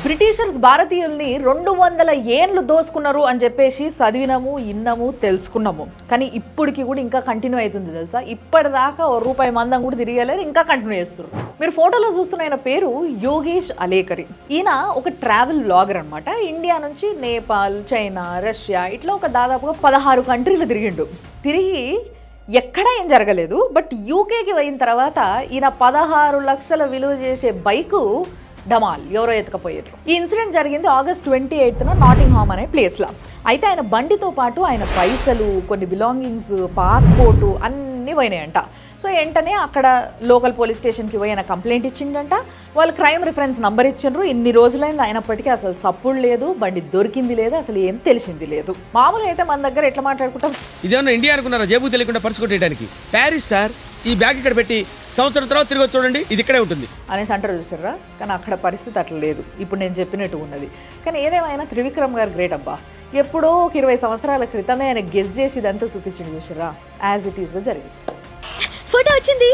Britishers భారతీయుల్ని 200 ఏండ్లు దోసుకున్నారు అని చెప్పేసి చదివినాము, ఇన్నాము, తెలుసుకున్నాము. కానీ ఇప్పటికి కూడా ఇంకా కంటిన్యూ అవుతుంది తెలుసా. ఇప్పటిదాకా రూపాయి మందం కూడా తిరిగలేరు, ఇంకా కంటిన్యూ చేస్తారు. మీరు ఫోటోలో చూస్తున్న ఆయన పేరు యోగేష్ అలేకరి. ఈయన ఒక ట్రావెల్ వ్లాగర్ అనమాట. ఇండియా నుంచి నేపాల్, చైనా, రష్యా ఇట్లా ఒక దాదాపుగా 16 కంట్రీలు తిరిగిండు. తిరిగి ఎక్కడా ఏం జరగలేదు. బట్ యూకేకి పోయిన తర్వాత ఈయన 16 లక్షల విలువ చేసే బైకు డమాల్ ఎవరో ఎత్తుకపోయారు. ఈ ఇన్సిడెంట్ జరిగింది ఆగస్ట్ 28న నాటింగ్హామ్ అనే ప్లేస్లో. అయితే ఆయన బండితో పాటు ఆయన పైసలు, కొన్ని బిలాంగింగ్స్, పాస్పోర్టు అన్నీ పోయినాయంట. సో వెంటనే అక్కడ లోకల్ పోలీస్ స్టేషన్కి పోయి ఆయన కంప్లైంట్ ఇచ్చిండంట. వాళ్ళు క్రైమ్ రిఫరెన్స్ నంబర్ ఇచ్చిండ్రు. ఇన్ని రోజులైంది అయినప్పటికీ అసలు సప్పుడు లేదు, బండి దొరికింది లేదు, అసలు ఏం తెలిసింది లేదు. మామూలుగా అయితే మన దగ్గర ఎట్లా మాట్లాడుకుంటాం, ఇదేమన్నా ఇండియా అనుకున్నారా జేబు తెలియకుండా పర్సు కొట్టేయడానికి? ప్యారిస్ సార్, ఈ బ్యాగ్ ఇక్కడ పెట్టి సంవత్సరం తర్వాత తిరిగి వచ్చి చూడండి, ఇది ఇక్కడే ఉంటుంది అనేసి అంటారు చూసారా. కానీ అక్కడ పరిస్థితి అట్లా లేదు, ఇప్పుడు నేను చెప్పినట్టు ఉన్నది. కానీ ఏదేమైనా త్రివిక్రమ్ గారు గ్రేట్ అబ్బా. ఎప్పుడో ఒక 20 సంవత్సరాల క్రితమే ఆయన గెస్ చేసి ఇదంతా చూపించింది చూసారా. యాజ్ ఇట్ ఈస్గా జరిగింది. ఫోటో వచ్చింది,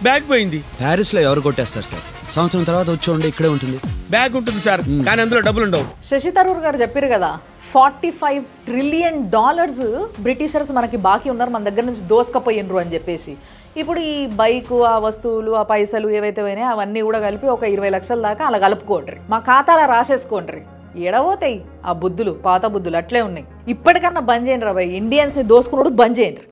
బ్యాగ్ పోయింది. ప్యారిస్ లో ఎవరు కొట్టేస్తారు సార్? సంవత్సరం తర్వాత వచ్చి ఉండే ఇక్కడే ఉంటుంది. బ్యాగ్ ఉంటుంది సార్, కానీ అందులో డబ్బులు ఉండవు. శశి థరూర్ గారు చెప్పారు కదా, $45 ట్రిలియన్ బ్రిటిషర్స్ మనకి బాకీ ఉన్నారు, మన దగ్గర నుంచి దోసుకపోయినరు అని చెప్పేసి. ఇప్పుడు ఈ బైకు, ఆ వస్తువులు, ఆ పైసలు ఏవైతే పోయినాయో అవన్నీ కూడా కలిపి ఒక 20 లక్షల దాకా అలా కలుపుకోండి, మా ఖాతాలో రాసేసుకోండి. ఎడబోతాయి ఆ బుద్ధులు, పాత బుద్ధులు అట్లే ఉన్నాయి. ఇప్పటికన్నా బంద్ చేయండి రా భయ్, ఇండియన్స్ని దోసుకున్నాడు బంద్ చేయండి.